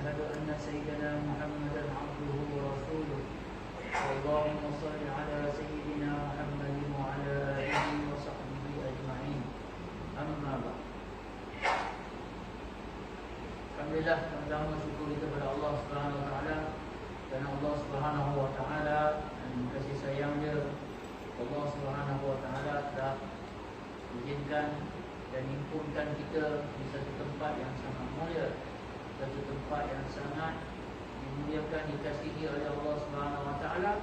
وأشهد أن سيدنا محمدا عبده ورسوله اللهم صل على سيدنا محمد وعلى آله وصحبه أجمعين أما بعد. Alhamdulillah, pertama syukur kita kepada Allah Subhanahu Wa Taala, kerana Allah Subhanahu Wa Taala dan kasih sayang Dia, Allah Subhanahu Wa Taala telah izinkan dan himpunkan kita di satu tempat yang sangat mulia, satu tempat yang sangat dimuliakan, dikasihi oleh Allah Subhanahu Wa Taala,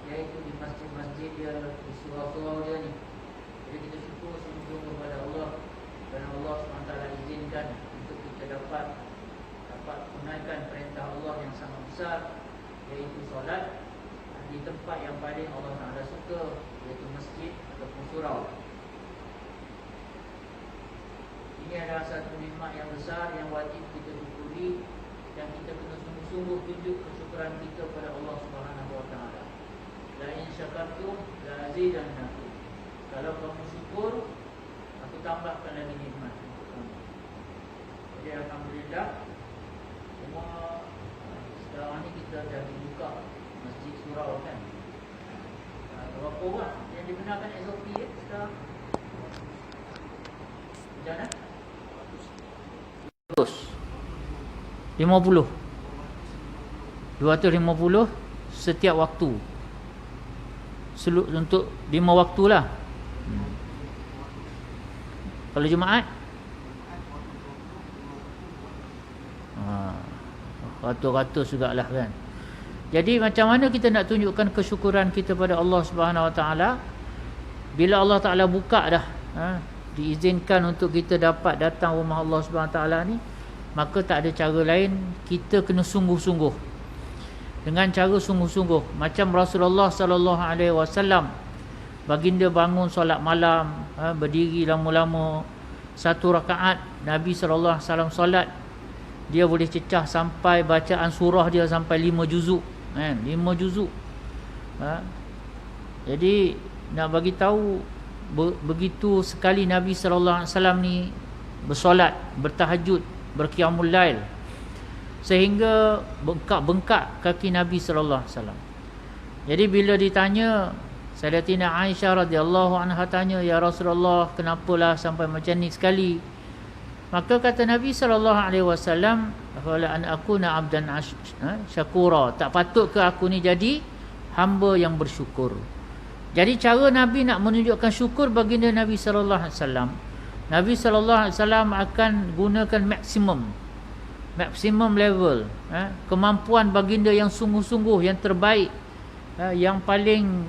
iaitu di masjid-masjid Dia, di surau-surau Dia ni. Jadi kita syukur sungguh-sungguh kepada Allah kerana Allah Subhanahu Wa Taala izinkan untuk kita dapat tunaikan perintah Allah yang sangat besar, iaitu solat di tempat yang paling Allah Taala suka, iaitu masjid ataupun surau. Ini adalah satu nikmat yang besar yang wajib kita syukuri, dan kita kena sungguh-sungguh tunjuk kesyukuran kita kepada Allah Subhanahu Wa Taala. La in syakartum la azidannakum. Kalau kamu syukur, aku tambahkan lagi nikmat untuk kamu. Jadi alhamdulillah, semua sekarang ni kita dah dibuka masjid surau kan. Berapa orang yang digunakan SOP sekarang? Macam mana? 250 setiap waktu, untuk 5 waktu lah. Kalau Jumaat ratus-ratus jugalah kan. Jadi macam mana kita nak tunjukkan kesyukuran kita pada Allah Subhanahu Wa Taala bila Allah Taala buka dah, diizinkan untuk kita dapat datang rumah Allah Subhanahu Wa Taala ni, maka tak ada cara lain, kita kena sungguh-sungguh. Dengan cara sungguh-sungguh, macam Rasulullah sallallahu alaihi wasallam, baginda bangun solat malam, berdiri lama-lama 1 rakaat, Nabi sallallahu alaihi wasallam solat, dia boleh cecah sampai bacaan surah dia sampai 5 juzuk kan, 5 juzuk. Jadi nak bagi tahu begitu sekali Nabi sallallahu alaihi wasallam ni bersolat, bertahajud, berqiyamul lail, sehingga bengkak-bengkak kaki Nabi sallallahu alaihi wasallam. Jadi bila ditanya, Sayyidatina Aisyah radhiyallahu anha tanya, "Ya Rasulullah, kenapalah sampai macam ni sekali?" Maka kata Nabi sallallahu alaihi wasallam, "Fala an akuna 'abdan syakura." Tak patut ke aku ni jadi hamba yang bersyukur. Jadi cara Nabi nak menunjukkan syukur baginda Nabi sallallahu alaihi wasallam, Nabi sallallahu alaihi wasallam akan gunakan maksimum level, kemampuan baginda yang sungguh-sungguh, yang terbaik, yang paling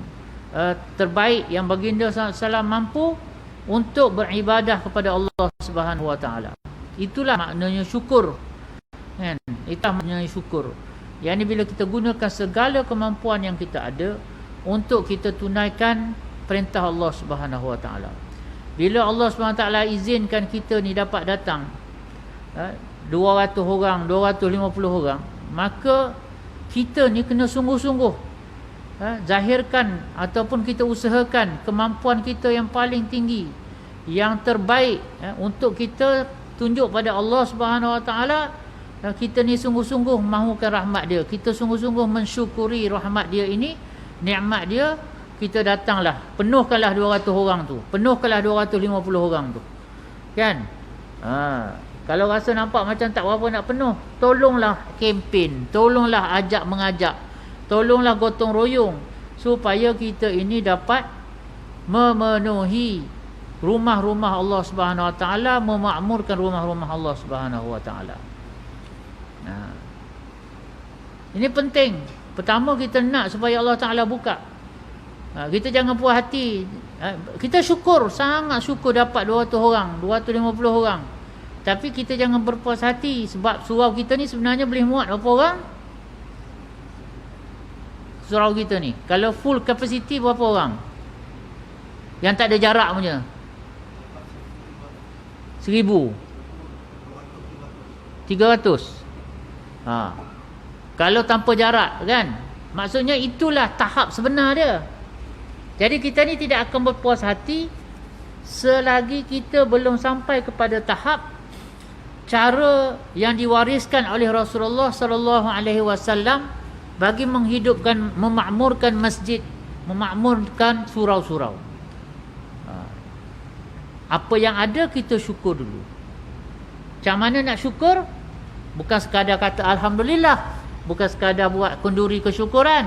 terbaik yang baginda sallallahu alaihi wasallam mampu untuk beribadah kepada Allah Subhanahu Wa Taala. Itulah maknanya syukur kan? Itulah maknanya syukur. Yang ni bila kita gunakan segala kemampuan yang kita ada untuk kita tunaikan perintah Allah Subhanahu Wa Taala. Bila Allah Subhanahu Wa Taala izinkan kita ni dapat datang 200 orang, 250 orang, maka kita ni kena sungguh-sungguh zahirkan ataupun kita usahakan kemampuan kita yang paling tinggi, yang terbaik, untuk kita tunjuk pada Allah Subhanahu Wa Taala kita ni sungguh-sungguh mahukan rahmat Dia, kita sungguh-sungguh mensyukuri rahmat Dia ini, nikmat Dia. Kita datanglah, penuhkanlah 200 orang tu, penuhkanlah 250 orang tu kan. Kalau rasa nampak macam tak berapa nak penuh, tolonglah kempen, tolonglah ajak mengajak, tolonglah gotong royong, supaya kita ini dapat memenuhi rumah-rumah Allah Subhanahu Wa Taala, memakmurkan rumah-rumah Allah Subhanahu Wa Taala. Ini penting. Pertama, kita nak supaya Allah Taala buka. Kita jangan puas hati. Kita syukur, sangat syukur dapat 200 orang, 250 orang. Tapi kita jangan berpuas hati, sebab surau kita ni sebenarnya boleh muat berapa orang? Surau kita ni kalau full capacity berapa orang? Yang tak ada jarak punya 1,000, 300. Kalau tanpa jarak kan, maksudnya itulah tahap sebenar dia. Jadi kita ni tidak akan berpuas hati selagi kita belum sampai kepada tahap cara yang diwariskan oleh Rasulullah sallallahu alaihi wasallam bagi menghidupkan, memakmurkan masjid, memakmurkan surau-surau. Apa yang ada kita syukur dulu. Macam mana nak syukur? Bukan sekadar kata alhamdulillah, bukan sekadar buat kenduri kesyukuran,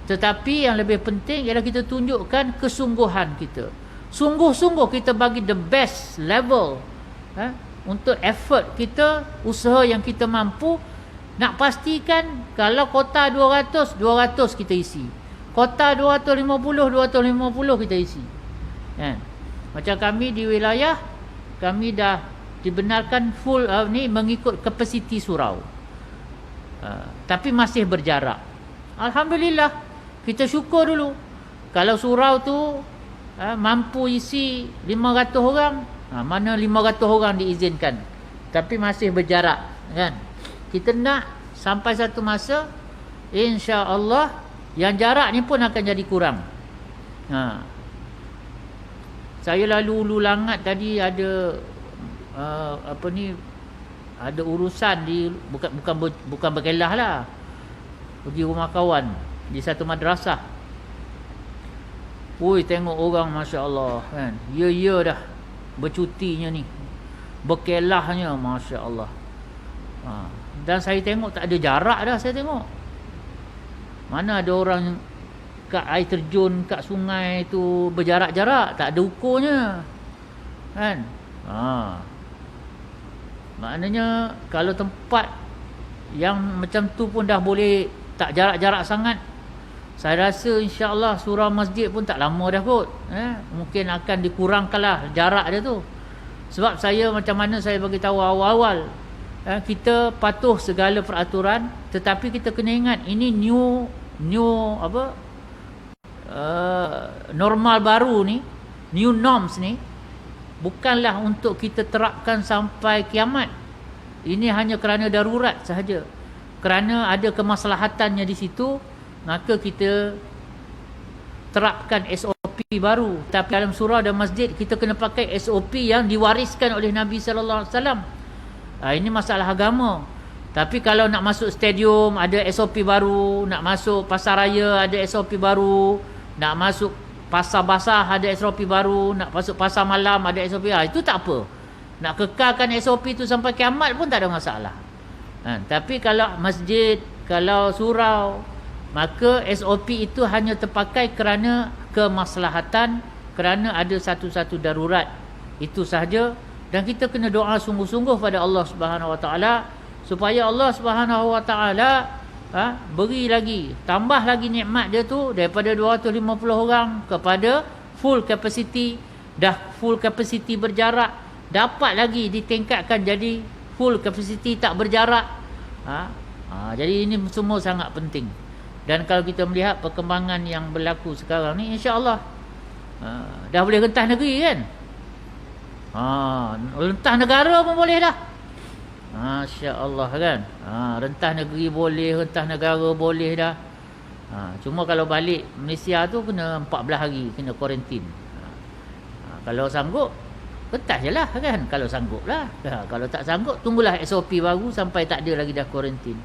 tetapi yang lebih penting ialah kita tunjukkan kesungguhan kita. Sungguh-sungguh kita bagi the best level untuk effort kita, usaha yang kita mampu. Nak pastikan kalau kota 200 kita isi, kota 250 kita isi, kan? Macam kami di wilayah kami dah dibenarkan full ni mengikut kapasiti surau, tapi masih berjarak. Alhamdulillah, kita syukur dulu. Kalau surau tu mampu isi 500 orang, mana 500 orang diizinkan, tapi masih berjarak, kan? Kita nak sampai satu masa insya-Allah yang jarak ni pun akan jadi kurang. Saya lalu Ulu Langat tadi ada ada urusan di bukan berkelah lah, pergi rumah kawan di satu madrasah. Tengok orang masya-Allah, kan. Ya dah bercutinya ni, berkelahnya masya-Allah. Dan saya tengok tak ada jarak dah. Saya tengok mana ada orang kat air terjun, kat sungai tu berjarak-jarak, tak ada ukurnya, kan. Maknanya kalau tempat yang macam tu pun dah boleh tak jarak-jarak sangat, saya rasa insya-Allah surau masjid pun tak lama dah kot. Mungkin akan dikurangkanlah jarak dia tu. Sebab saya macam mana saya bagi tahu awal-awal, kita patuh segala peraturan, tetapi kita kena ingat ini new normal baru ni, new norms ni bukanlah untuk kita terapkan sampai kiamat. Ini hanya kerana darurat sahaja, kerana ada kemaslahatannya di situ, maka kita terapkan SOP baru. Tapi dalam surau dan masjid kita kena pakai SOP yang diwariskan oleh Nabi sallallahu alaihi wasallam. Ini masalah agama. Tapi kalau nak masuk stadium ada SOP baru, nak masuk pasar raya ada SOP baru, nak masuk pasar basah ada SOP baru, nak masuk pasar malam ada SOP, itu tak apa. Nak kekalkan SOP itu sampai kiamat pun tak ada masalah. Tapi kalau masjid, kalau surau, maka SOP itu hanya terpakai kerana kemaslahatan, kerana ada satu-satu darurat. Itu sahaja. Dan kita kena doa sungguh-sungguh pada Allah Subhanahu Wa Taala supaya Allah Subhanahu Wa Taala beri lagi, tambah lagi nikmat dia tu daripada 250 orang kepada full capacity. Dah full capacity berjarak, dapat lagi ditingkatkan jadi full capacity tak berjarak. Jadi ini semua sangat penting. Dan kalau kita melihat perkembangan yang berlaku sekarang ni, insya-Allah dah boleh rentah negeri, kan? Rentah negara pun boleh dah. Masya-Allah, kan. Rentah negeri boleh, rentah negara boleh dah. Cuma kalau balik Malaysia tu kena 14 hari kena kuarantin. Kalau sanggup rentah je lah, kan. Kalau sanggup lah. Kalau tak sanggup tunggulah SOP baru sampai tak ada lagi dah kuarantin.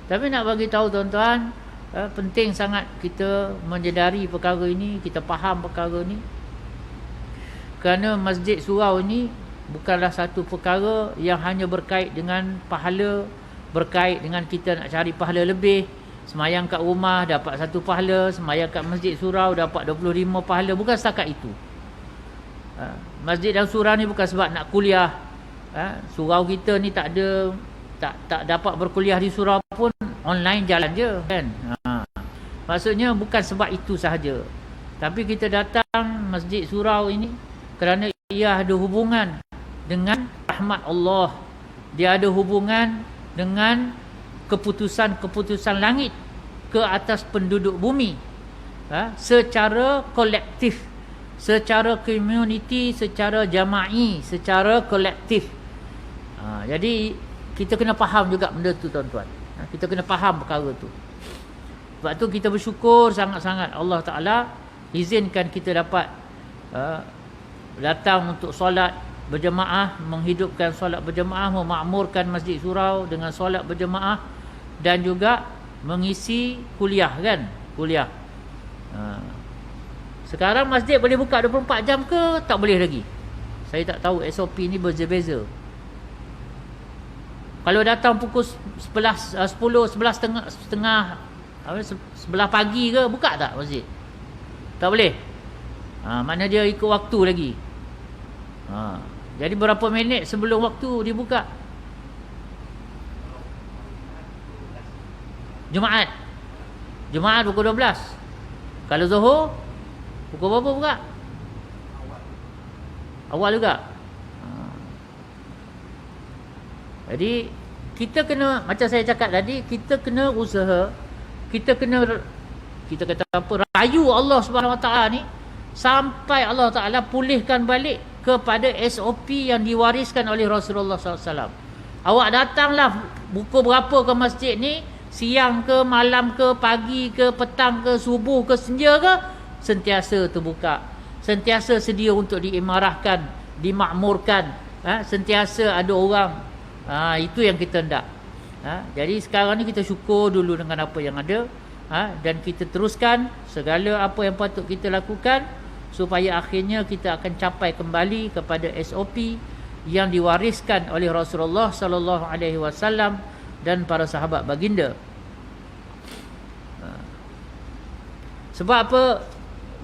Tapi nak bagi tahu tuan-tuan, penting sangat kita menyedari perkara ini, kita faham perkara ini. Kerana masjid surau ini bukanlah satu perkara yang hanya berkait dengan pahala, berkait dengan kita nak cari pahala lebih. Semayang kat rumah dapat 1 pahala, semayang kat masjid surau dapat 25 pahala. Bukan setakat itu. Masjid dan surau ni bukan sebab nak kuliah. Surau kita ni tak ada, tak dapat berkuliah di surau pun online jalan je, kan. Maksudnya bukan sebab itu sahaja. Tapi kita datang masjid surau ini kerana ia ada hubungan dengan rahmat Allah. Dia ada hubungan dengan keputusan-keputusan langit ke atas penduduk bumi, secara kolektif, secara community, secara jama'i, secara kolektif. Jadi kita kena faham juga benda tu, tuan-tuan. Kita kena faham perkara tu. Sebab tu kita bersyukur sangat-sangat Allah Ta'ala izinkan kita dapat datang untuk solat berjemaah, menghidupkan solat berjemaah, memakmurkan masjid surau dengan solat berjemaah, dan juga mengisi kuliah kan, kuliah. Sekarang masjid boleh buka 24 jam ke tak boleh lagi? Saya tak tahu, SOP ni berbeza-beza. Kalau datang pukul 11, 10, 11 setengah 11 pagi ke, buka tak masjid? Tak boleh. Mana dia ikut waktu lagi. Jadi berapa minit sebelum waktu dibuka? Jumaat pukul 12. Kalau Zuhur pukul berapa buka? Awal juga. Jadi kita kena, macam saya cakap tadi, kita kena usaha, kita kata apa, rayu Allah Subhanahu Wa Taala ni sampai Allah Taala pulihkan balik kepada SOP yang diwariskan oleh Rasulullah SAW. Awak datanglah pukul berapa ke masjid ni, siang ke, malam ke, pagi ke, petang ke, subuh ke, senja ke, sentiasa terbuka, sentiasa sedia untuk diimarahkan, dimakmurkan, sentiasa ada orang. Itu yang kita hendak. Jadi sekarang ni kita syukur dulu dengan apa yang ada, dan kita teruskan segala apa yang patut kita lakukan supaya akhirnya kita akan capai kembali kepada SOP yang diwariskan oleh Rasulullah sallallahu alaihi wasallam dan para sahabat baginda. Sebab apa?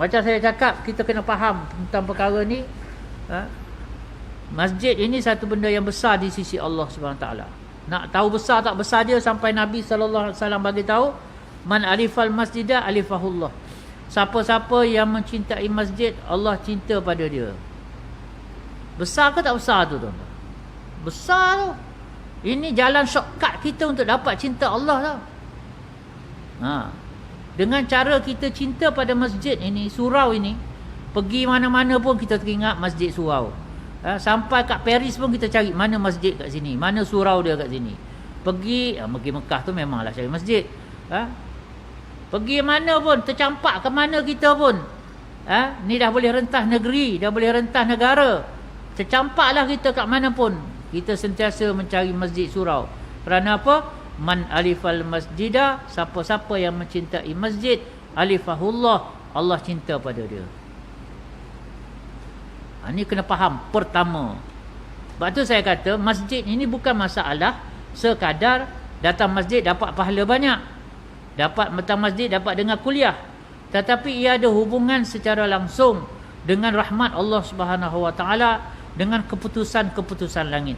Macam saya cakap, kita kena faham tentang perkara ni. Masjid ini satu benda yang besar di sisi Allah Subhanahu Taala. Nak tahu besar tak besar dia, sampai Nabi sallallahu alaihi wasallam bagi tahu, man alifal masjidah alifahullah. Siapa-siapa yang mencintai masjid, Allah cinta pada dia. Besar ke tak besar tu, tuan-tuan? Besar tu. Ini jalan shortcut kita untuk dapat cinta Allah tau. Dengan cara kita cinta pada masjid ini, surau ini, pergi mana-mana pun kita teringat masjid surau. Sampai kat Paris pun kita cari mana masjid kat sini, mana surau dia kat sini. Pergi Mekah tu memanglah cari masjid. Pergi mana pun, tercampak ke mana kita pun, ni dah boleh rentas negeri, dah boleh rentas negara, tercampaklah kita kat mana pun, kita sentiasa mencari masjid surau. Kerana apa? Man alifal masjidah, siapa-siapa yang mencintai masjid, alifahullah, Allah cinta pada dia. Ini kena faham pertama. Sebab tu saya kata masjid ini bukan masalah sekadar datang masjid dapat pahala banyak, dapat datang masjid dapat dengar kuliah, tetapi ia ada hubungan secara langsung dengan rahmat Allah Subhanahu Wa Taala, dengan keputusan-keputusan langit.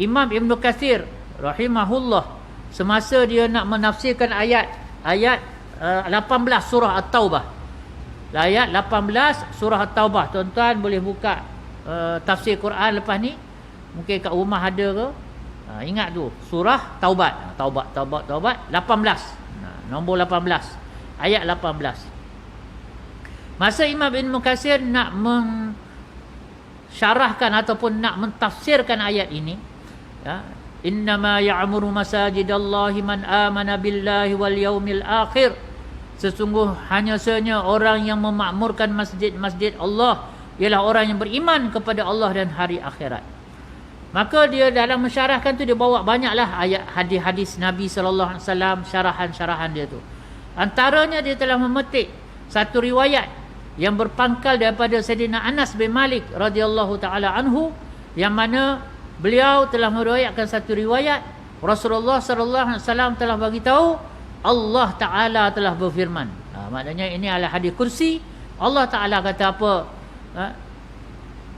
Imam Ibn Katsir rahimahullah, semasa dia nak menafsirkan ayat 18 surah At-Taubah, ayat 18 surah At-Taubah, tuan-tuan boleh buka tafsir Quran lepas ni, mungkin kat rumah ada ke, ingat tu surah Taubat, Taubat 18, nombor 18, ayat 18. Masa Imam Ibn Katsir nak mensyarahkan ataupun nak mentafsirkan ayat ini, innama ya'muru masajidallahi man amana billahi wal yaumil akhir, sesungguhnya orang yang memakmurkan masjid-masjid Allah ialah orang yang beriman kepada Allah dan hari akhirat. Maka dia dalam mensyarahkan tu, dia bawa banyaklah ayat hadis-hadis Nabi sallallahu alaihi wasallam, syarahan-syarahan dia tu. Antaranya dia telah memetik satu riwayat yang berpangkal daripada Sayyidina Anas bin Malik radhiyallahu taala anhu, yang mana beliau telah meriwayatkan satu riwayat Rasulullah sallallahu alaihi wasallam telah bagi tahu Allah Ta'ala telah berfirman. Maknanya ini adalah hadis kursi. Allah Ta'ala kata apa?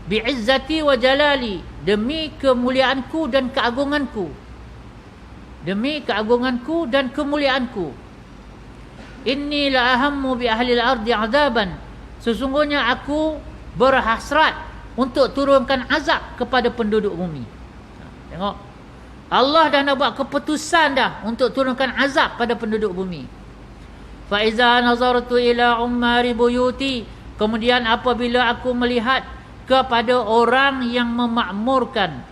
Bi'izzati wa jalali, demi kemuliaanku dan keagunganku, demi keagunganku dan kemuliaanku. Inni la ahammu bi ahli al-ardi azaban, sesungguhnya aku berhasrat untuk turunkan azab kepada penduduk bumi. Tengok, Allah dah nak buat keputusan dah untuk turunkan azab pada penduduk bumi. Fa iza nazartu ila ummari buyuti, kemudian apabila aku melihat kepada orang yang memakmurkan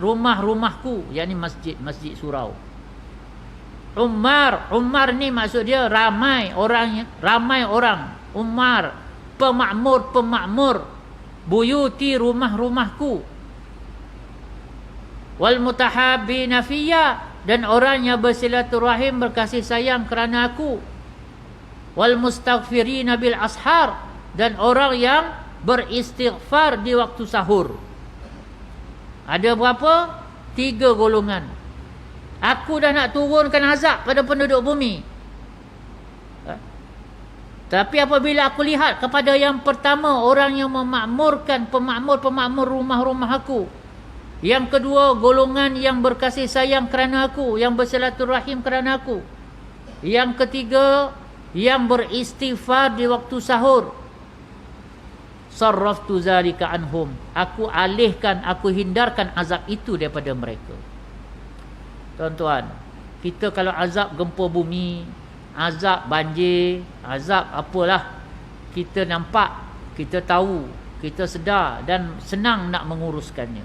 rumah-rumahku, yakni masjid surau. Ummar ni maksud dia ramai orang. Ummar, pemakmur. buyuti, rumah-rumahku. Wal mutahabbina fiyya, dan orang yang bersilaturahim, berkasih sayang kerana aku. Wal mustaghfirina bil ashar, dan orang yang beristighfar di waktu sahur. Ada berapa? 3 golongan. Aku dah nak turunkan azab pada penduduk bumi. Tapi apabila aku lihat kepada yang pertama, orang yang memakmurkan, pemakmur rumah-rumah aku. Yang kedua, golongan yang berkasih sayang kerana aku, yang bersilaturahim kerana aku. Yang ketiga, yang beristighfar di waktu sahur. Sarraftu zalika anhum, aku alihkan, aku hindarkan azab itu daripada mereka. Tuan-tuan, kita kalau azab gempa bumi, azab banjir, azab apalah, kita nampak, kita tahu, kita sedar dan senang nak menguruskannya.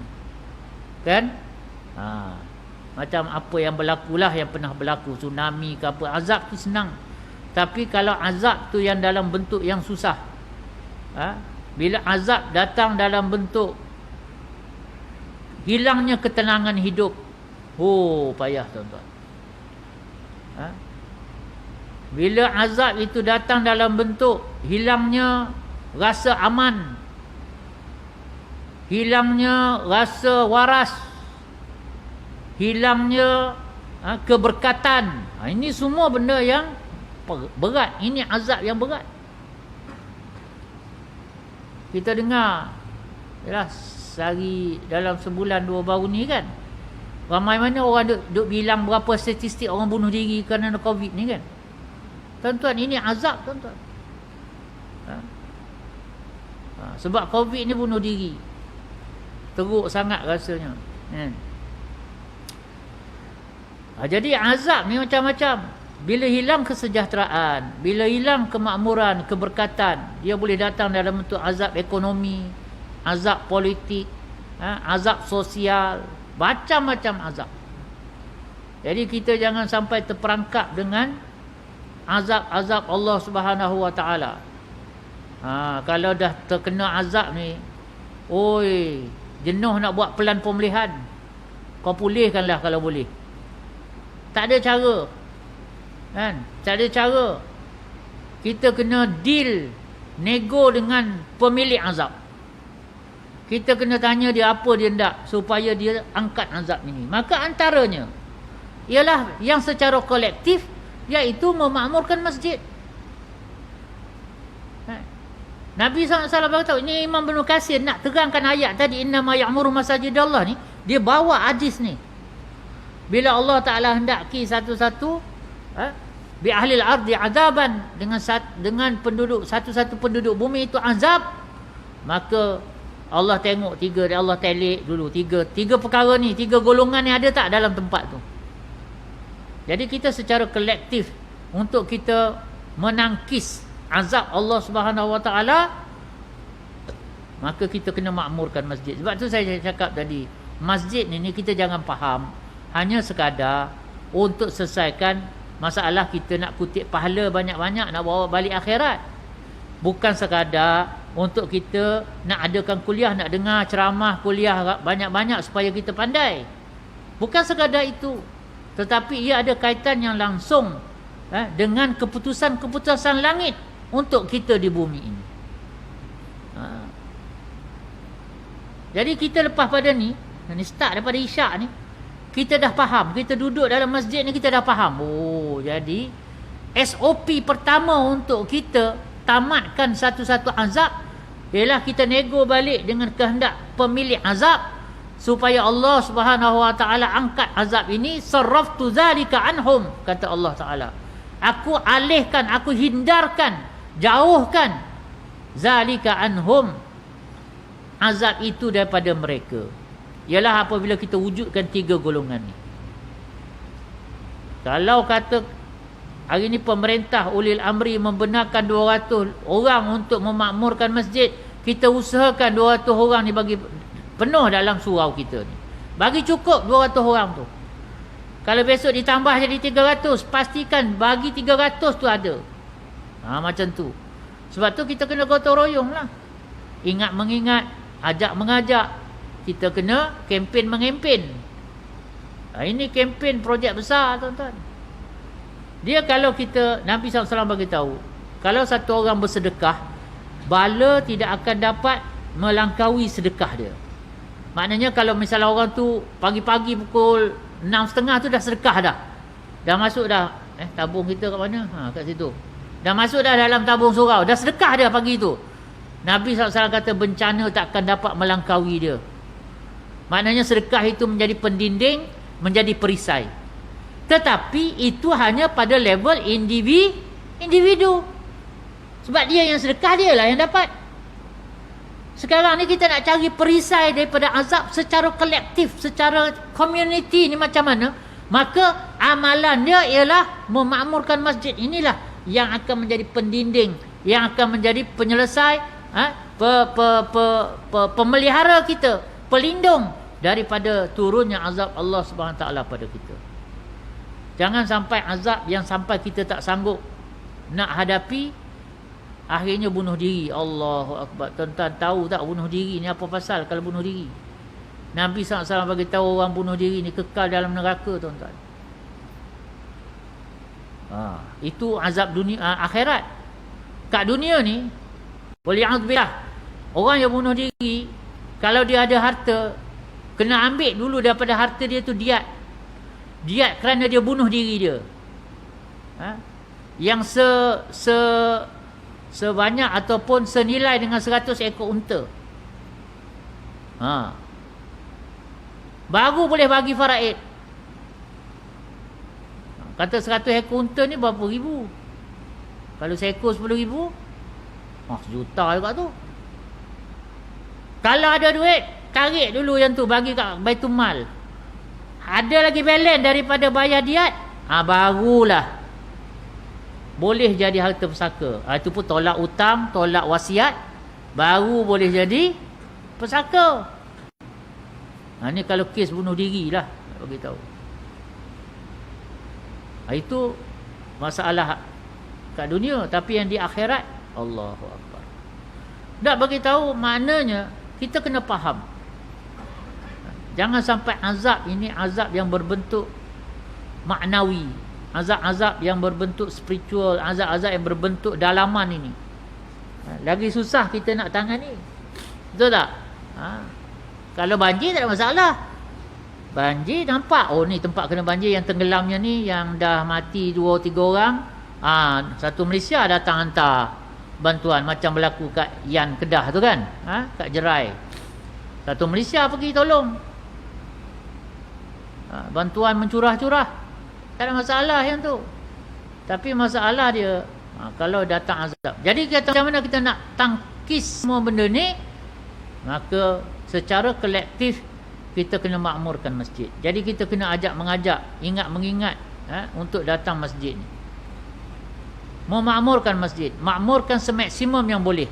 Kan? Macam apa yang berlakulah, yang pernah berlaku tsunami ke apa, azab tu senang. Tapi kalau azab tu yang dalam bentuk yang susah, bila azab datang dalam bentuk hilangnya ketenangan hidup, payah tuan-tuan. Bila azab itu datang dalam bentuk hilangnya rasa aman, hilangnya rasa waras, hilangnya keberkatan, ini semua benda yang berat. Ini azab yang berat. Kita dengar, yalah, sehari dalam sebulan 2 baru ni kan, ramai mana orang duk bilang berapa statistik orang bunuh diri kerana COVID ni kan. Tuan-tuan, ini azab tuan-tuan. Sebab COVID ni bunuh diri, teruk sangat rasanya. Jadi azab ni macam-macam. Bila hilang kesejahteraan, bila hilang kemakmuran, keberkatan, dia boleh datang dalam bentuk azab ekonomi, azab politik, azab sosial, macam-macam azab. Jadi kita jangan sampai terperangkap dengan azab-azab Allah Subhanahu Wa Taala. Kalau dah terkena azab ni, jenuh nak buat pelan pemulihan, kau pulihkanlah kalau boleh. Tak ada cara. Kan? Tak ada cara. Kita kena deal, nego dengan pemilik azab. Kita kena tanya dia apa dia nak supaya dia angkat azab ini. Maka antaranya ialah yang secara kolektif, iaitu memakmurkan masjid. Nabi SAW berkata, ini Imam Ibn Katsir nak terangkan ayat tadi, innama ya'muru masajidallah ni, dia bawa hadis ni. Bila Allah Ta'ala hendaki satu-satu bi ahlil ardi azaban, dengan penduduk, satu-satu penduduk bumi itu azab, maka Allah tengok Allah telik dulu tiga perkara ni, 3 golongan ni ada tak dalam tempat tu. Jadi kita secara kolektif untuk kita menangkis azab Allah Subhanahu Wa Taala, maka kita kena makmurkan masjid. Sebab tu saya cakap tadi, masjid ni kita jangan faham hanya sekadar untuk selesaikan masalah kita nak kutip pahala banyak-banyak, nak bawa balik akhirat. Bukan sekadar untuk kita nak adakan kuliah, nak dengar ceramah kuliah banyak-banyak supaya kita pandai. Bukan sekadar itu. Tetapi ia ada kaitan yang langsung dengan keputusan-keputusan langit untuk kita di bumi ini. Jadi kita lepas pada ni start daripada isyak ni, kita dah faham, kita duduk dalam masjid ni, kita dah faham. Jadi SOP pertama untuk kita tamatkan satu-satu azab ialah kita nego balik dengan kehendak pemilik azab, supaya Allah Subhanahu Wa Taala angkat azab ini. Sarraftu zalika anhum, kata Allah Taala. Aku alihkan, aku hindarkan, jauhkan zalika anhum, azab itu daripada mereka. Ialah apabila kita wujudkan 3 golongan ni. Kalau kata hari ni pemerintah ulil amri membenarkan 200 orang untuk memakmurkan masjid, kita usahakan 200 orang ni bagi penuh dalam surau kita ni. Bagi cukup 200 orang tu. Kalau besok ditambah jadi 300, pastikan bagi 300 tu ada. Macam tu. Sebab tu kita kena gotong royong lah. ingat mengingat, ajak mengajak. Kita kena kempen mengempen. Ini kempen projek besar, tuan-tuan. Dia kalau kita, Nabi SAW bagi tahu, kalau satu orang bersedekah, bala tidak akan dapat melangkaui sedekah dia. Maknanya kalau misalnya orang tu pagi-pagi pukul 6.30 tu dah sedekah dah. Dah masuk dah. Tabung kita kat mana? Kat situ. Dah masuk dah dalam tabung surau. Dah sedekah dia pagi tu. Nabi SAW kata bencana tak akan dapat melangkaui dia. Maknanya sedekah itu menjadi pendinding, menjadi perisai. Tetapi itu hanya pada level individu. Sebab dia yang sedekah, dia lah yang dapat. Sekarang ni kita nak cari perisai daripada azab secara kolektif, secara community ni macam mana? Maka amalan dia ialah memakmurkan masjid. Inilah yang akan menjadi pendinding, yang akan menjadi penyelesai, pemelihara kita, pelindung daripada turunnya azab Allah Subhanahu Wa Taala pada kita. Jangan sampai azab yang sampai kita tak sanggup nak hadapi, akhirnya bunuh diri. Allahu Akbar. Tuan-tuan tahu tak bunuh diri ni apa pasal kalau bunuh diri? Nabi SAW bagi tahu orang bunuh diri ni kekal dalam neraka, tuan-tuan. Itu azab dunia, akhirat. Kat dunia ni, wali'udzubillah, orang yang bunuh diri, kalau dia ada harta, kena ambil dulu daripada harta dia tu diat. Diat kerana dia bunuh diri dia. Yang sebanyak ataupun senilai dengan 100 ekor unta. Baru boleh bagi faraid. Kata 100 ekor unta ni berapa ribu? Kalau seekor 10,000, sejuta juga tu. Kalau ada duit, tarik dulu yang tu, bagi kat Baitul Mal. Ada lagi balance daripada bayar diat, barulah boleh jadi harta pusaka. Itu pun tolak hutang, tolak wasiat, baru boleh jadi pusaka. Ni kalau kes bunuh diri lah, bagi tahu. Itu masalah kat dunia, tapi yang di akhirat, Allahu Akbar. Tak bagi tahu maknanya kita kena faham. Jangan sampai azab ini azab yang berbentuk maknawi, azab-azab yang berbentuk spiritual, azab-azab yang berbentuk dalaman ini. Lagi susah kita nak tangani. Betul tak? Kalau banjir tak ada masalah. Banjir nampak, ni tempat kena banjir, yang tenggelamnya ni, yang dah mati 2-3 orang. Satu Malaysia datang hantar bantuan, macam berlaku kat Yan Kedah tu kan, kat Jerai. Satu Malaysia pergi tolong. Bantuan mencurah-curah, tak ada masalah yang tu. Tapi masalah dia, kalau datang azab. Jadi macam mana kita nak tangkis semua benda ni? Maka secara kolektif kita kena makmurkan masjid. Jadi kita kena ajak mengajak, ingat mengingat, untuk datang masjid ni. Memakmurkan masjid, makmurkan semaksimum yang boleh.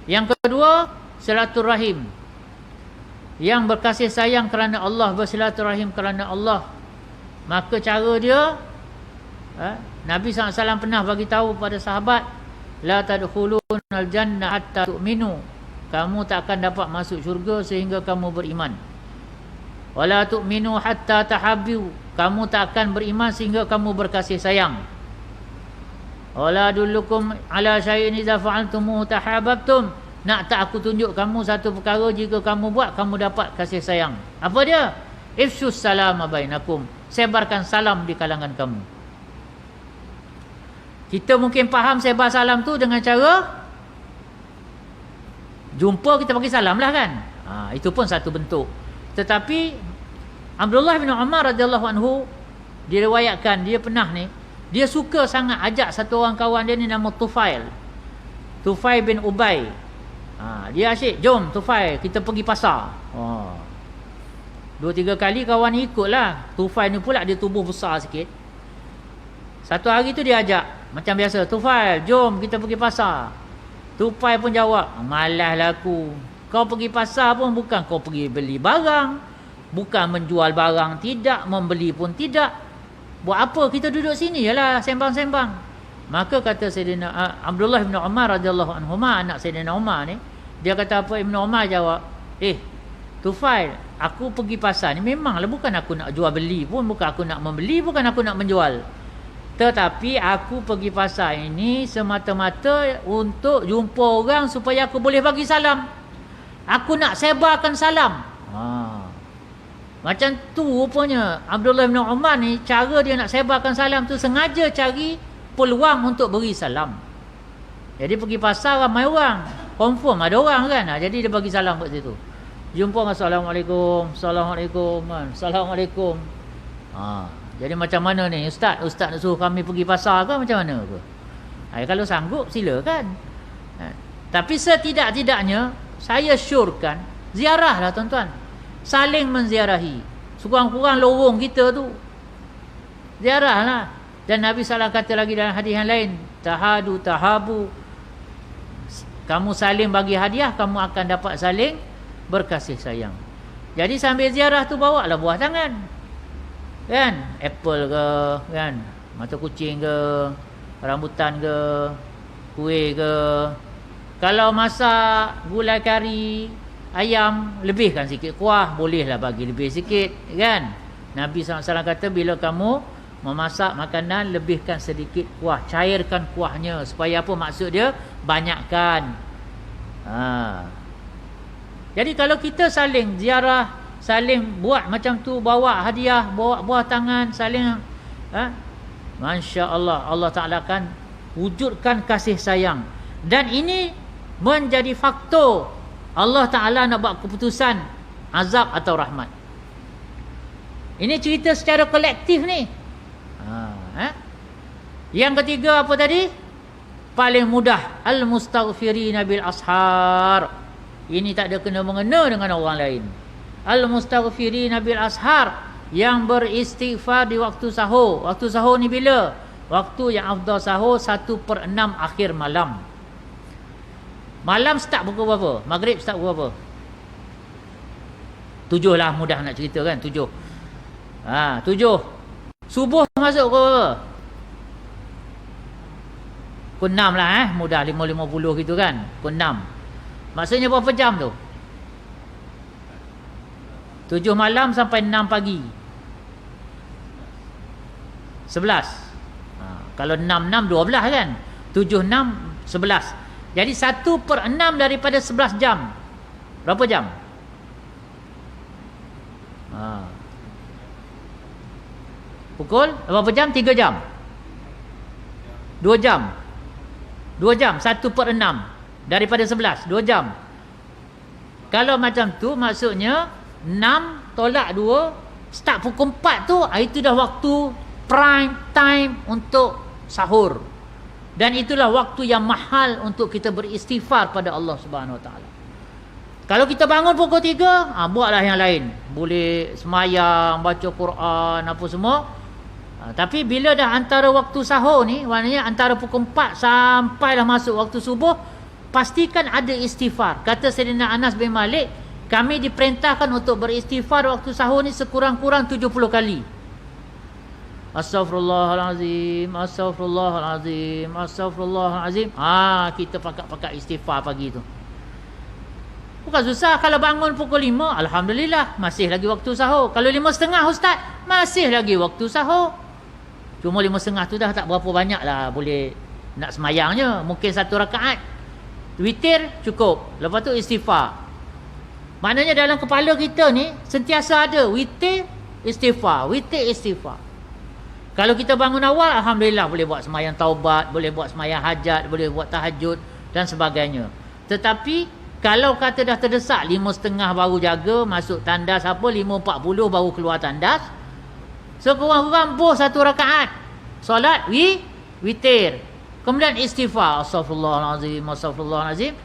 Yang kedua, silaturahim. Yang berkasih sayang kerana Allah, bersilaturahim kerana Allah. Maka cara dia, Nabi SAW pernah bagi tahu pada sahabat, la tadkhulunal jannah hatta tu'minu. Kamu tak akan dapat masuk syurga sehingga kamu beriman. Wala tu'minu hatta tahabbu. Kamu tak akan beriman sehingga kamu berkasih sayang. Wala dullukum ala syai'in idza fa'altumuhu tahabbtum. Nak tak aku tunjuk kamu satu perkara, jika kamu buat, kamu dapat kasih sayang. Apa dia? Ifshus salama bainakum. Sebarkan salam di kalangan kamu. Kita mungkin faham sebar salam tu dengan cara jumpa, kita bagi salam lah kan. Itu pun satu bentuk. Tetapi Abdullah bin Umar radhiyallahu anhu, diriwayatkan dia pernah ni, dia suka sangat ajak satu orang kawan dia ni nama Tufail bin Ubay. Dia asyik, jom Tufail, kita pergi pasar. 2-3 kali kawan ni ikutlah. Tufail ni pula dia tubuh besar sikit. Satu hari tu dia ajak, macam biasa, Tufail, jom kita pergi pasar. Tufail pun jawab, malaslah aku. Kau pergi pasar pun bukan kau pergi beli barang, bukan menjual barang, tidak membeli pun tidak. Buat apa kita duduk sini? Yalah, sembang-sembang. Maka kata Sayyidina Abdullah bin Umar radhiyallahu anhuma, anak Sayyidina Umar ni, dia kata apa? Ibn Umar jawab, Tufail, aku pergi pasar ni memanglah bukan aku nak jual beli pun, bukan aku nak membeli, bukan aku nak menjual. Tetapi aku pergi pasar ini semata-mata untuk jumpa orang supaya aku boleh bagi salam. Aku nak sebarkan salam. Macam tu rupanya Abdullah bin Umar ni, cara dia nak sebarkan salam tu sengaja cari peluang untuk beri salam. Jadi pergi pasar ramai orang, confirm ada orang kan, jadi dia bagi salam kat situ. Jumpa dengan Assalamualaikum, Assalamualaikum, Assalamualaikum. Jadi macam mana ni Ustaz nak suruh kami pergi pasar ke macam mana ke? Kalau sanggup silakan. Tapi setidak-tidaknya saya syorkan ziarah lah tuan-tuan. Saling menziarahi. Sekurang-kurang lorong kita tu ziarah lah. Dan Nabi SAW kata lagi dalam hadis yang lain, tahadu tahabu. Kamu saling bagi hadiah, kamu akan dapat saling berkasih sayang. Jadi sambil ziarah tu bawa lah buah tangan. Kan? Apple ke, kan? Mata kucing ke, rambutan ke, kuih ke. Kalau masak gulai kari ayam, lebihkan sikit kuah, bolehlah bagi lebih sikit, kan? Nabi SAW kata bila kamu memasak makanan, lebihkan sedikit kuah, cairkan kuahnya. Supaya apa maksud dia? Banyakkan. Jadi kalau kita saling ziarah, saling buat macam tu, bawa hadiah, bawa buah tangan, saling Masya Allah, Allah Ta'ala akan wujudkan kasih sayang. Dan ini menjadi faktor Allah Ta'ala nak buat keputusan azab atau rahmat. Ini cerita secara kolektif ni. Yang ketiga apa tadi? Paling mudah, al-mustaghfirina bil ashar. Ini tak ada kena-mengena dengan orang lain. Al-mustaghfirina bil ashar, yang beristighfar di waktu sahur. Waktu sahur ni bila? Waktu yang afdal sahur 1/6 akhir malam. Malam start pukul berapa? Maghrib start pukul berapa? 7 lah, mudah nak cerita kan, 7. 7. Subuh masuk pukul berapa? Pukul 6 lah, mudah, 5.50 gitu kan, pukul 6. Maksudnya berapa jam tu? 7 malam sampai 6 pagi, 11. Kalau 6 12 kan, 7 6 11. Jadi 1/6 daripada 11 jam. Berapa jam? Pukul berapa jam? 3 jam, 2 jam, 2 jam, 1/6 daripada 11, 2 jam. Kalau macam tu maksudnya 6 tolak 2, start pukul 4 tu, itu dah waktu prime time untuk sahur. Dan itulah waktu yang mahal untuk kita beristighfar pada Allah Subhanahu Wa Taala. Kalau kita bangun pukul 3, buatlah yang lain. Boleh semayang, baca Quran, apa semua. Tapi bila dah antara waktu sahur ni, maknanya antara pukul 4 sampailah masuk waktu subuh, pastikan ada istighfar. Kata Sayyidina Anas bin Malik, kami diperintahkan untuk beristighfar waktu sahur ni sekurang-kurang 70 kali. Astaghfirullahalazim, astaghfirullahalazim, astaghfirullahalazim. Kita pakat-pakat istighfar pagi tu. Bukan susah. Kalau bangun pukul 5, alhamdulillah, masih lagi waktu sahur. Kalau 5.30 Ustaz, masih lagi waktu sahur. Cuma 5.30 tu dah tak berapa banyak lah boleh nak semayangnya. Mungkin 1 rakaat witir cukup. Lepas tu istighfar. Maknanya dalam kepala kita ni sentiasa ada witir, istighfar, witir, istighfar. Kalau kita bangun awal, alhamdulillah boleh buat semayang taubat, boleh buat semayang hajat, boleh buat tahajud dan sebagainya. Tetapi kalau kata dah terdesak 5.30 baru jaga, masuk tandas apa, 5.40 baru keluar tandas, sekurang-kurang boh 1 rakaat solat witir, kemudian istighfar, astaghfirullahalazim, astaghfirullahalazim.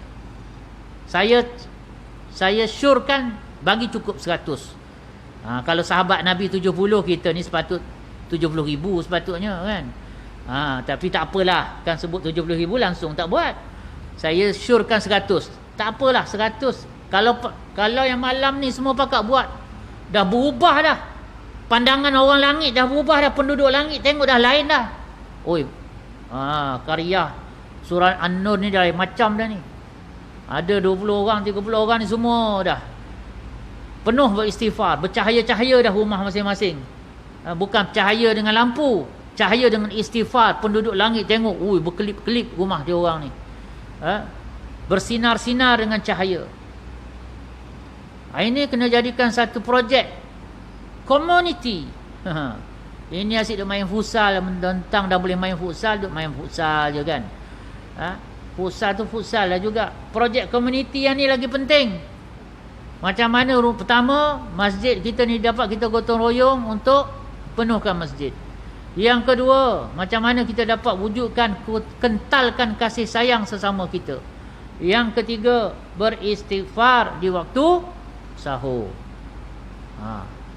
Saya syorkan bagi cukup 100. Kalau sahabat Nabi 70, kita ni 70,000 sepatutnya kan. Tapi tak apalah, kan sebut 70,000 langsung tak buat. Saya syorkan 100. Tak apalah 100. Kalau yang malam ni semua pakat buat, dah berubah dah. Pandangan orang langit dah berubah dah, penduduk langit tengok dah lain dah. Oi, Karya surah An-Nur ni dah macam dah ni. Ada 20 orang, 30 orang ni semua dah penuh beristighfar, bercahaya-cahaya dah rumah masing-masing. Bukan cahaya dengan lampu, cahaya dengan istighfar. Penduduk langit tengok, ui, berkelip-kelip rumah dia orang ni. Bersinar-sinar dengan cahaya. Ini kena jadikan satu projek community. Ini asyik duk main futsal, mentang dah boleh main futsal, duk main futsal je kan. Futsal tu futsal lah juga. Projek community yang ni lagi penting. Macam mana pertama, masjid kita ni dapat kita gotong royong untuk penuhkan masjid. Yang kedua, macam mana kita dapat wujudkan, kentalkan kasih sayang sesama kita. Yang ketiga, beristighfar di waktu sahur.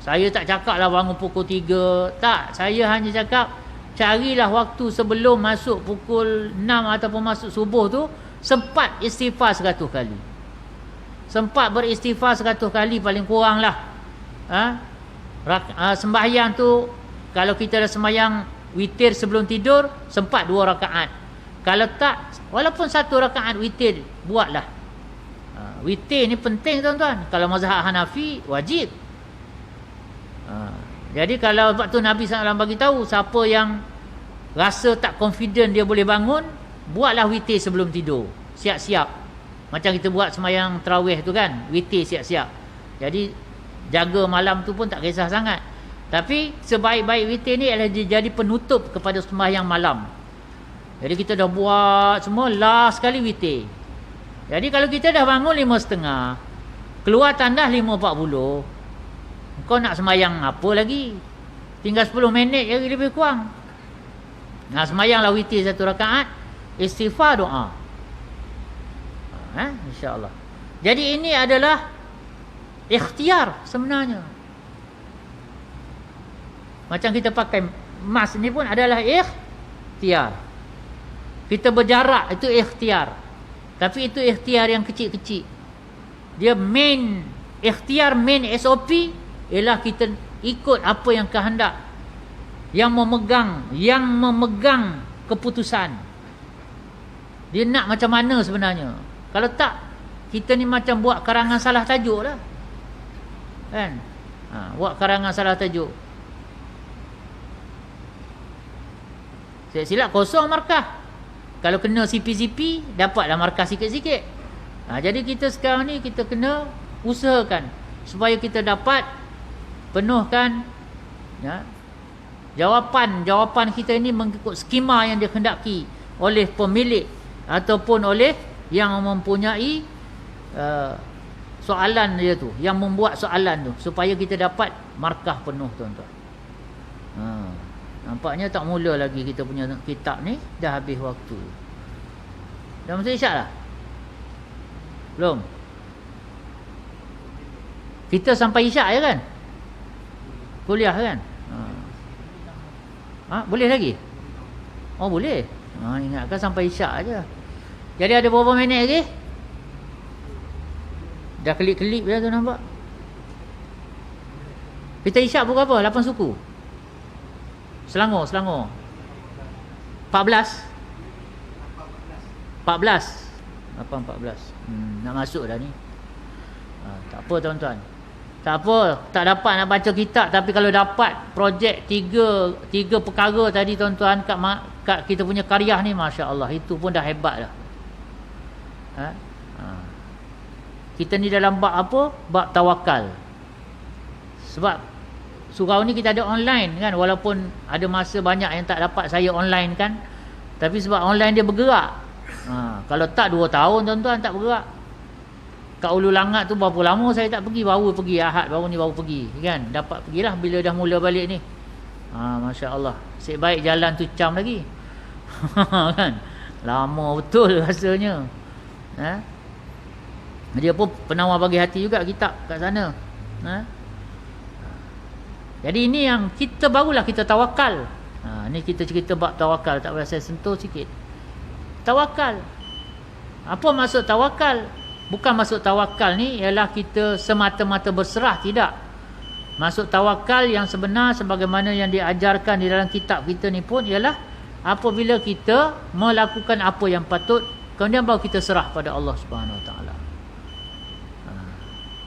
Saya tak cakap lah bangun pukul 3. Tak, saya hanya cakap carilah waktu sebelum masuk pukul 6 ataupun masuk subuh tu, sempat istighfar 100 kali. Sempat beristighfar 100 kali paling kurang lah. Sembahyang tu, kalau kita dah sembahyang witir sebelum tidur, sempat 2 rakaat. Kalau tak, walaupun 1 rakaat witir, buatlah. Witir ni penting tuan-tuan. Kalau mazhab Hanafi, wajib. Jadi kalau waktu Nabi SAW bagi tahu, siapa yang rasa tak confident dia boleh bangun, buatlah witir sebelum tidur. Siap-siap. Macam kita buat sembahyang tarawih tu kan, witir siap-siap. Jadi jaga malam tu pun tak kisah sangat. Tapi sebaik-baik witir ni adalah jadi penutup kepada sembahyang malam. Jadi kita dah buat semua, last sekali witir. Jadi kalau kita dah bangun 5.30, keluar tandas 5.40, kau nak sembahyang apa lagi? Tinggal 10 minit lagi lebih kurang. Sembahyanglah witir 1 rakaat, istighfar, doa. InsyaAllah. Jadi ini adalah ikhtiar sebenarnya. Macam kita pakai mask ni pun adalah ikhtiar. Kita berjarak, itu ikhtiar. Tapi itu ikhtiar yang kecil-kecil. Dia main ikhtiar, main SOP ialah kita ikut apa yang kehendak, yang memegang keputusan. Dia nak macam mana sebenarnya. Kalau tak, kita ni macam buat karangan salah tajuk lah kan. Buat karangan salah tajuk, silap kosong markah. Kalau kena CP-CP, dapatlah markah sikit-sikit. Jadi kita sekarang ni, kita kena usahakan supaya kita dapat penuhkan jawapan kita ini mengikut skema yang dikehendaki oleh pemilik ataupun oleh yang mempunyai soalan dia tu, yang membuat soalan tu, supaya kita dapat markah penuh tuan-tuan. Nampaknya tak mula lagi kita punya kitab ni, dah habis waktu. Dah masa isyak lah? Belum? Kita sampai isyak je kan? Kuliah kan? Boleh lagi? Oh boleh. Ingatkan sampai isyak aja. Jadi ada berapa minit lagi? Dah kelip-kelip dah tu nampak. Kita isyak pukul apa? 8 suku. Selangor 14. 8.14. Nak masuk dah ni. Tak apa tuan-tuan. Tak apa, tak dapat nak baca kitab, tapi kalau dapat projek tiga perkara tadi tuan-tuan kat kita punya karya ni, masya-Allah, itu pun dah hebat dah. Kita ni dalam bab apa? Bab tawakal. Sebab surau ni kita ada online kan, walaupun ada masa banyak yang tak dapat saya online kan, tapi sebab online dia bergerak. Kalau tak 2 tahun tuan-tuan tak bergerak. Kat Ulu Langat tu berapa lama saya tak pergi, baru pergi Ahad baru ni baru pergi kan, dapat pergilah bila dah mula balik ni. Masya-Allah, asyik baik jalan tu cam lagi. Kan lama betul rasanya. Dia pun penawar bagi hati juga kitab kat sana. Jadi ini yang kita barulah kita tawakal. Ni kita cerita bab tawakal, tak payah saya sentuh sikit. Tawakal. Apa maksud tawakal? Bukan maksud tawakal ni ialah kita semata-mata berserah, tidak. Maksud tawakal yang sebenar sebagaimana yang diajarkan di dalam kitab kita ni pun ialah apabila kita melakukan apa yang patut, kemudian baru kita serah pada Allah Subhanahu Wa Taala.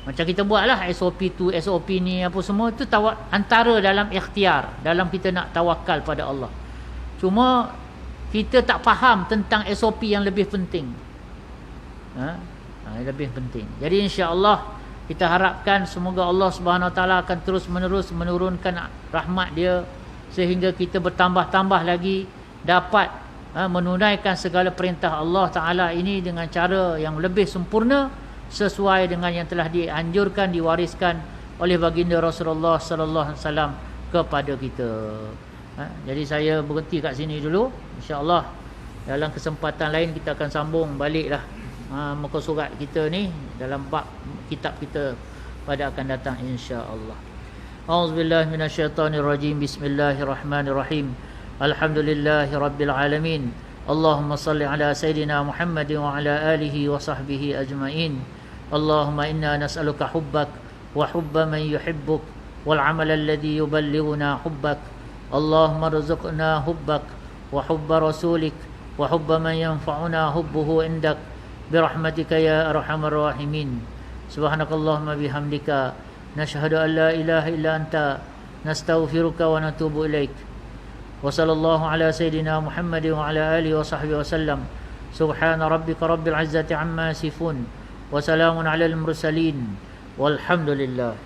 Macam kita buatlah SOP tu, SOP ni, apa semua tu antara dalam ikhtiar, dalam kita nak tawakal pada Allah. Cuma kita tak faham tentang SOP yang lebih penting. Lebih penting. Jadi insya-Allah kita harapkan semoga Allah Subhanahu Wa Taala akan terus menerus menurunkan rahmat Dia sehingga kita bertambah-tambah lagi dapat menunaikan segala perintah Allah Taala ini dengan cara yang lebih sempurna sesuai dengan yang telah dianjurkan, diwariskan oleh baginda Rasulullah sallallahu alaihi wasallam kepada kita. Jadi saya berhenti kat sini dulu. Insya-Allah dalam kesempatan lain kita akan sambung baliklah muka surat kita ni dalam bab kitab kita pada akan datang insya-Allah. Auzubillahi minasyaitonirrajim. Bismillahirrahmanirrahim. Alhamdulillahirabbil alamin. Allahumma salli ala sayidina Muhammadin wa ala alihi wa sahbihi ajmain. Allahumma inna nas'aluka hubbak wa hubba man yuhibbuk wal amal alladhi yuballighuna hubbak. Allahumma rzuqna hubbak wa hubba rasulik wa hubba man yanfa'una hubbuhu indak birahmatika ya arhamar rahimin. Subhanakallahumma bihamdika nashhadu an la ilaha illa anta nastaghfiruka wa natubu ilaik. Wa sallallahu ala sayidina Muhammadin wa ala alihi wa sahbihi wasallam. Subhana rabbika rabbil izzati amma yasifun wa salamun alal mursalin walhamdulillah.